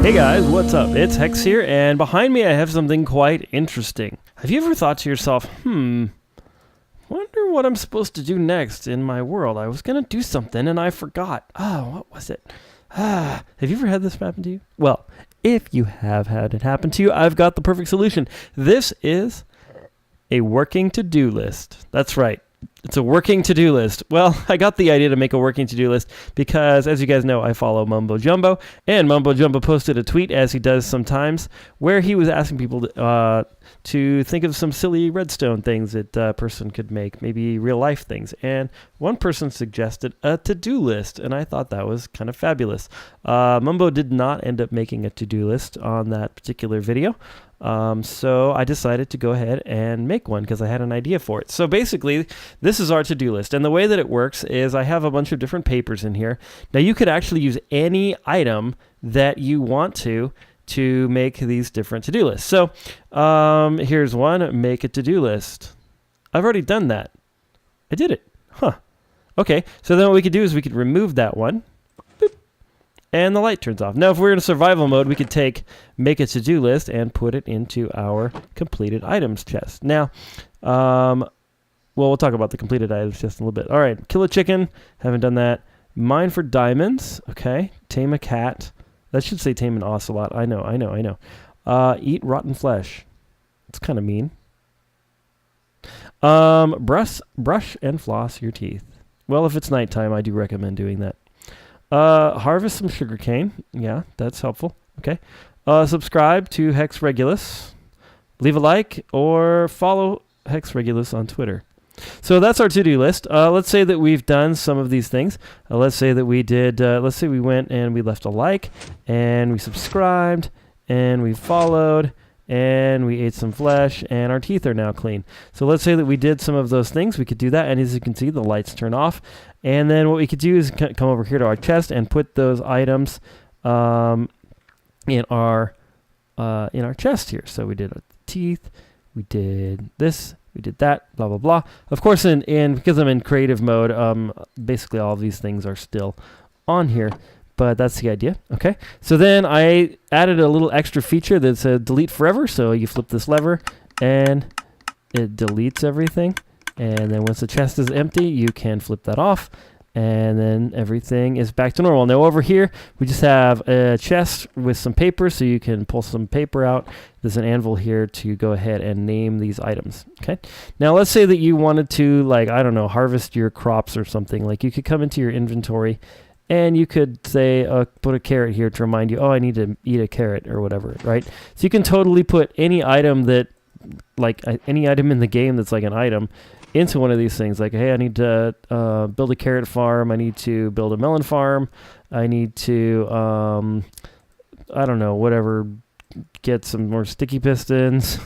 Hey guys, what's up? It's Hex here, and behind me I have something quite interesting. Have you ever thought to yourself, wonder what I'm supposed to do next in my world? I was gonna do something and I forgot. What was it? Have you ever had this happen to you? Well, if you have had it happen to you, I've got the perfect solution. This is a working to-do list. That's right. It's a working to-do list. Well, I got the idea to make a working to-do list because, as you guys know, I follow Mumbo Jumbo, and Mumbo Jumbo posted a tweet, as he does sometimes, where he was asking people to think of some silly Redstone things that a person could make, maybe real-life things. And one person suggested a to-do list, and I thought that was kind of fabulous. Mumbo did not end up making a to-do list on that particular video. So I decided to go ahead and make one because I had an idea for it. So basically, this is our to-do list. And the way that it works is I have a bunch of different papers in here. Now you could actually use any item that you want to make these different to-do lists. So here's one, make a to-do list. I've already done that. I did it. Okay, so then what we could do is we could remove that one. And the light turns off. Now, if we're in survival mode, we could make a to-do list and put it into our completed items chest. Now, we'll talk about the completed items chest in a little bit. All right, kill a chicken. Haven't done that. Mine for diamonds. Okay. Tame a cat. That should say tame an ocelot. I know. Eat rotten flesh. It's kind of mean. Brush and floss your teeth. Well, if it's nighttime, I do recommend doing that. Harvest some sugarcane. Yeah, that's helpful. Okay. Subscribe to Hex Regulus. Leave a like or follow Hex Regulus on Twitter. So that's our to-do list. Let's say that we've done some of these things. Let's say that we did, let's say we went and we left a like and we subscribed and we followed and we ate some flesh and our teeth are now clean. So let's say that we did some of those things. We could do that, and as you can see, the lights turn off. And then what we could do is come over here to our chest and put those items in our chest here. So we did teeth, we did this, we did that, blah blah blah. Of course, because I'm in creative mode, basically all of these things are still on here. But that's the idea. Okay. So then I added a little extra feature that said delete forever. So you flip this lever and it deletes everything. And then once the chest is empty, you can flip that off. And then everything is back to normal. Now over here, we just have a chest with some paper. So you can pull some paper out. There's an anvil here to go ahead and name these items. Okay. Now let's say that you wanted to, harvest your crops or something. Like you could come into your inventory and you could say, put a carrot here to remind you, I need to eat a carrot or whatever, right? So you can totally put any item any item in the game that's like an item into one of these things. Like, hey, I need to build a carrot farm. I need to build a melon farm. I need to, get some more sticky pistons.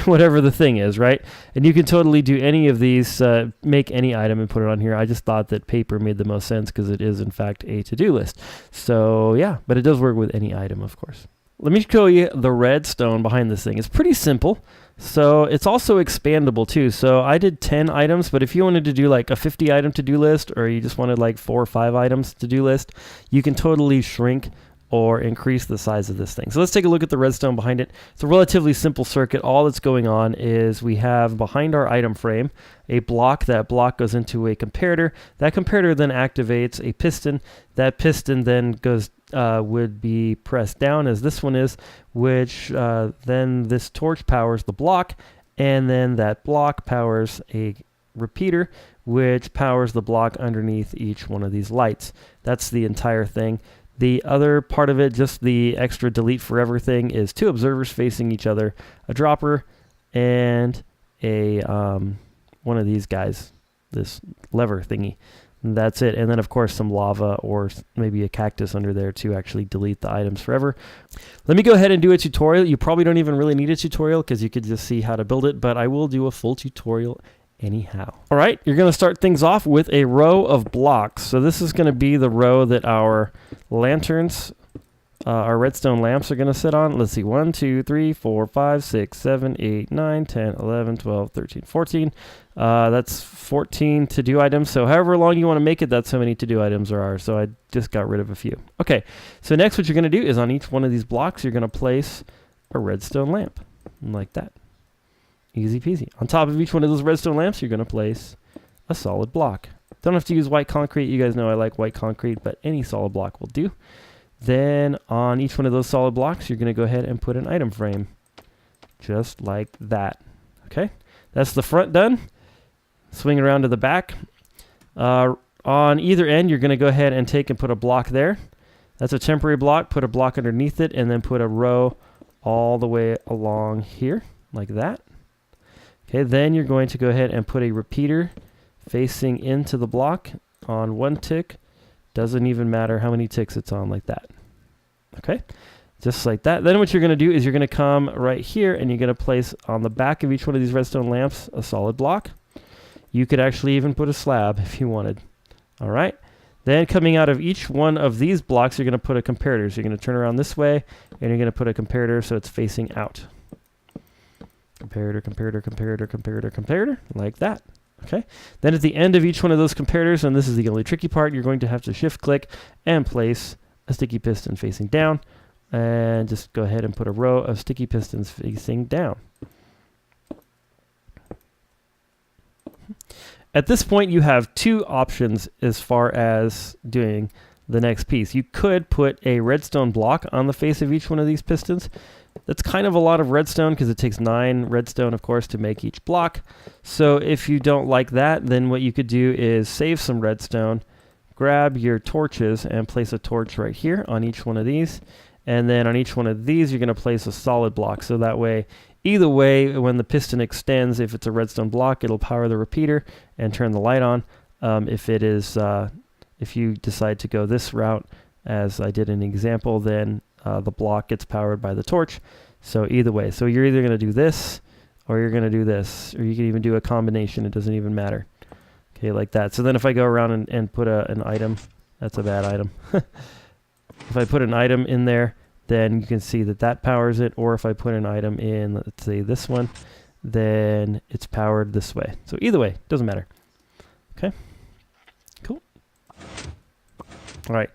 Whatever the thing is, right? And you can totally do any of these, make any item and put it on here. I just thought that paper made the most sense because it is, in fact, a to-do list. So, yeah, but it does work with any item, of course. Let me show you the redstone behind this thing. It's pretty simple. So it's also expandable, too. So I did 10 items, but if you wanted to do like a 50-item to-do list, or you just wanted like 4 or 5 items to-do list, you can totally shrink or increase the size of this thing. So let's take a look at the redstone behind it. It's a relatively simple circuit. All that's going on is we have behind our item frame a block. That block goes into a comparator. That comparator then activates a piston. That piston then would be pressed down as this one is, which then this torch powers the block, and then that block powers a repeater, which powers the block underneath each one of these lights. That's the entire thing. The other part of it, just the extra delete forever thing, is 2 observers facing each other, a dropper, and a one of these guys, this lever thingy. And that's it. And then, of course, some lava or maybe a cactus under there to actually delete the items forever. Let me go ahead and do a tutorial. You probably don't even really need a tutorial because you could just see how to build it, but I will do a full tutorial anyhow. All right, you're going to start things off with a row of blocks. So this is going to be the row that our lanterns our redstone lamps are going to sit on. Let's see, 1, 2, 3, 4, 5, 6, 7, 8, 9, 10, 11, 12, 13, 14. That's 14 to-do items. So however long you want to make it, that's how many to-do items there are. So I just got rid of a few. Okay, so next what you're going to do is on each one of these blocks, you're going to place a redstone lamp, like that. Easy peasy. On top of each one of those redstone lamps, you're going to place a solid block. Don't have to use white concrete. You guys know I like white concrete, but any solid block will do. Then on each one of those solid blocks, you're going to go ahead and put an item frame, just like that. Okay, that's the front done. Swing around to the back. On either end, you're going to go ahead and take and put a block there. That's a temporary block. Put a block underneath it, and then put a row all the way along here, like that. Okay, then you're going to go ahead and put a repeater facing into the block on one tick. Doesn't even matter how many ticks it's on, like that. Okay, just like that. Then what you're going to do is you're going to come right here and you're going to place on the back of each one of these redstone lamps a solid block. You could actually even put a slab if you wanted. All right. Then coming out of each one of these blocks, you're going to put a comparator. So you're going to turn around this way and you're going to put a comparator so it's facing out. Comparator, comparator, comparator, comparator, comparator, like that. Okay. Then at the end of each one of those comparators, and this is the only tricky part, you're going to have to shift click and place a sticky piston facing down, and just go ahead and put a row of sticky pistons facing down. At this point, you have two options as far as doing the next piece. You could put a redstone block on the face of each one of these pistons. That's kind of a lot of redstone because it takes 9 redstone, of course, to make each block. So if you don't like that, then what you could do is save some redstone, grab your torches, and place a torch right here on each one of these. And then on each one of these, you're going to place a solid block. So that way, either way, when the piston extends, if it's a redstone block, it'll power the repeater and turn the light on. If you decide to go this route, as I did an example, then the block gets powered by the torch. So either way, so you're either going to do this or you're going to do this, or you can even do a combination. It doesn't even matter. Okay, like that. So then if I go around and put an item, that's a bad item. If I put an item in there, then you can see that that powers it. Or if I put an item in, let's say this one, then it's powered this way. So either way, doesn't matter. Okay, cool. All right.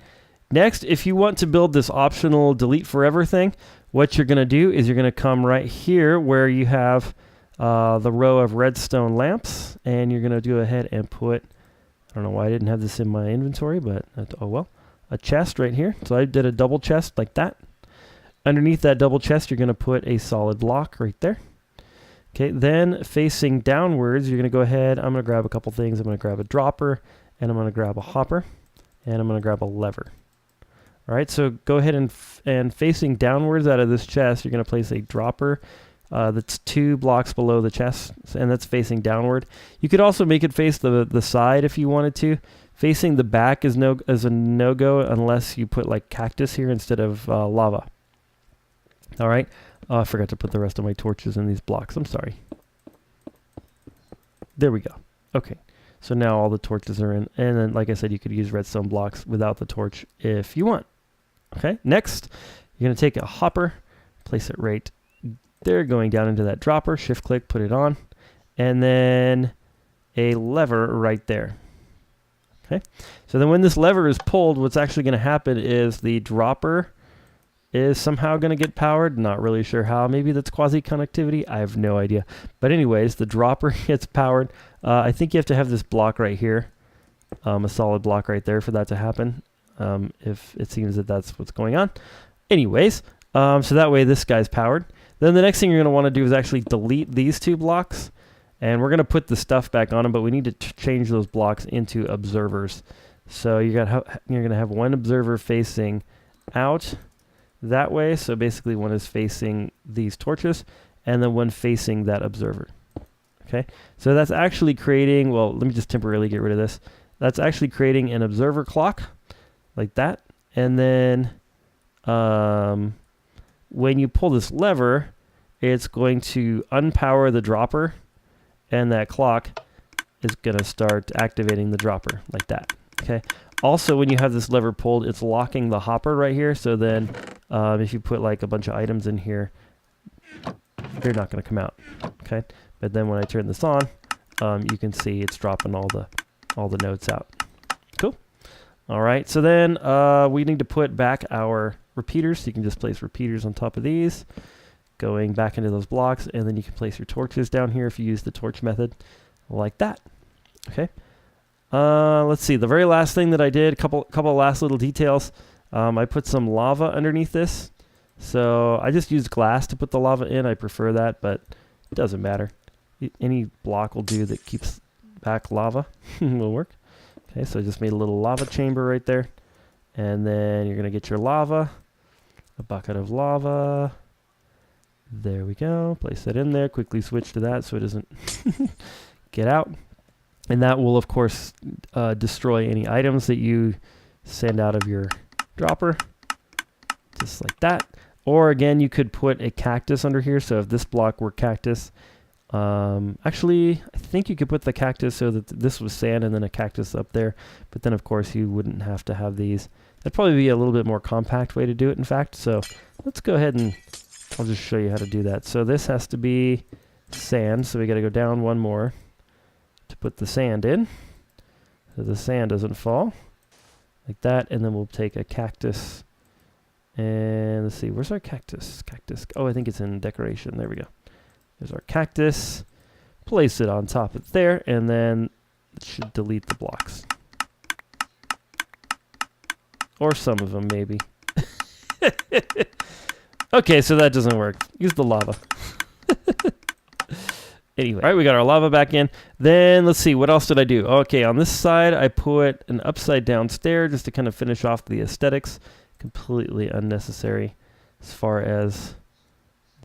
Next, if you want to build this optional delete forever thing, what you're going to do is you're going to come right here where you have the row of redstone lamps, and you're going to go ahead and put, I don't know why I didn't have this in my inventory, but oh well, a chest right here. So I did a double chest like that. Underneath that double chest, you're going to put a solid block right there. Okay, then facing downwards, you're going to go ahead, I'm going to grab a couple things. I'm going to grab a dropper, and I'm going to grab a hopper, and I'm going to grab a lever. All right, so go ahead and facing downwards out of this chest, you're going to place a dropper that's 2 blocks below the chest, and that's facing downward. You could also make it face the side if you wanted to. Facing the back is a no-go unless you put like cactus here instead of lava. All right, I forgot to put the rest of my torches in these blocks. I'm sorry. There we go. Okay. So now all the torches are in. And then, like I said, you could use redstone blocks without the torch if you want. Okay, next, you're going to take a hopper, place it right there, going down into that dropper, shift click, put it on, and then a lever right there. Okay, so then when this lever is pulled, what's actually going to happen is the dropper is somehow going to get powered. Not really sure how. Maybe that's quasi-conductivity. I have no idea. But anyways, the dropper gets powered. I think you have to have this block right here, a solid block right there for that to happen, if it seems that that's what's going on. Anyways, so that way this guy's powered. Then the next thing you're going to want to do is actually delete these 2 blocks. And we're going to put the stuff back on them, but we need to change those blocks into observers. So you're going to have one observer facing out that way. So basically one is facing these torches, and then one facing that observer. Okay, so that's actually creating, well, let me just temporarily get rid of this. That's actually creating an observer clock like that. And then when you pull this lever, it's going to unpower the dropper, and that clock is going to start activating the dropper like that. Okay. Also, when you have this lever pulled, it's locking the hopper right here. So then If you put like a bunch of items in here, they're not going to come out. Okay, but then when I turn this on, you can see it's dropping all the nodes out. Cool. All right, so then we need to put back our repeaters. So you can just place repeaters on top of these, going back into those blocks, and then you can place your torches down here if you use the torch method, like that. Okay. Let's see. The very last thing that I did, a couple of last little details. I put some lava underneath this. So I just used glass to put the lava in. I prefer that, but it doesn't matter. Any block will do that keeps back lava. Will work. Okay, so I just made a little lava chamber right there. And then you're going to get your lava. A bucket of lava. There we go. Place that in there. Quickly switch to that so it doesn't get out. And that will, of course, destroy any items that you send out of your dropper. Just like that. Or again, you could put a cactus under here. So if this block were cactus, actually, I think you could put the cactus so that this was sand and then a cactus up there. But then, of course, you wouldn't have to have these. That'd probably be a little bit more compact way to do it, in fact. So let's go ahead and I'll just show you how to do that. So this has to be sand. So we got to go down one more to put the sand in. So the sand doesn't fall like that. And then we'll take a cactus. And let's see, where's our cactus? Cactus. Oh, I think it's in decoration. There we go. There's our cactus. Place it on top of there, and then it should delete the blocks. Or some of them, maybe. Okay, so that doesn't work. Use the lava. Anyway, all right, we got our lava back in. Then let's see, what else did I do? Okay, on this side, I put an upside down stair just to kind of finish off the aesthetics. Completely unnecessary as far as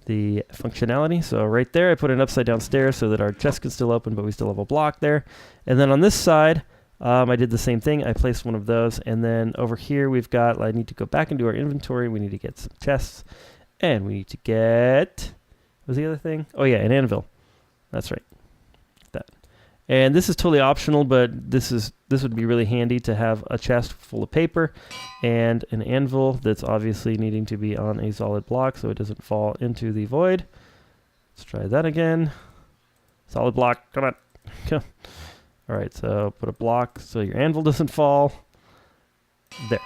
the functionality. So right there, I put an upside down stair so that our chest can still open, but we still have a block there. And then on this side, I did the same thing. I placed one of those. And then over here, we've got, I need to go back into our inventory. We need to get some chests. And we need to get, what was the other thing? Oh yeah, an anvil. That's right. That. And this is totally optional, but this would be really handy to have a chest full of paper and an anvil that's obviously needing to be on a solid block so it doesn't fall into the void. Let's try that again. Solid block, come on. Come. All right, so put a block so your anvil doesn't fall. There.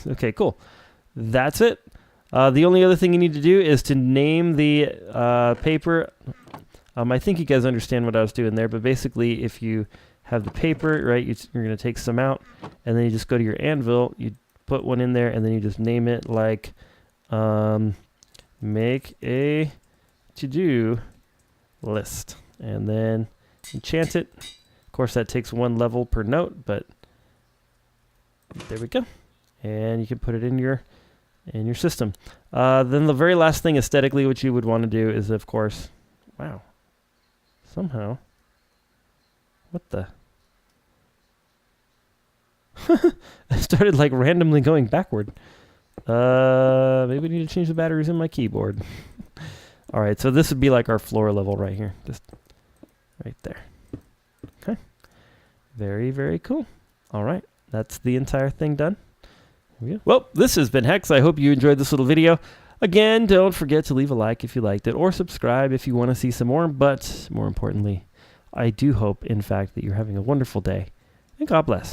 Okay, cool. That's it. The only other thing you need to do is to name the paper. I think you guys understand what I was doing there, but basically if you have the paper, right, you're going to take some out, and then you just go to your anvil, you put one in there, and then you just name it like make a to-do list, and then enchant it. Of course, that takes 1 level per note, but there we go. And you can put it in your system. Then the very last thing aesthetically, what you would want to do is, of course, wow. Somehow. What the? I started like randomly going backward. Maybe we need to change the batteries in my keyboard. All right, so this would be like our floor level right here. Just right there. Okay. Very, very cool. All right, that's the entire thing done. Here we go. Well, this has been Hex. I hope you enjoyed this little video. Again, don't forget to leave a like if you liked it, or subscribe if you want to see some more. But more importantly, I do hope, in fact, that you're having a wonderful day. And God bless.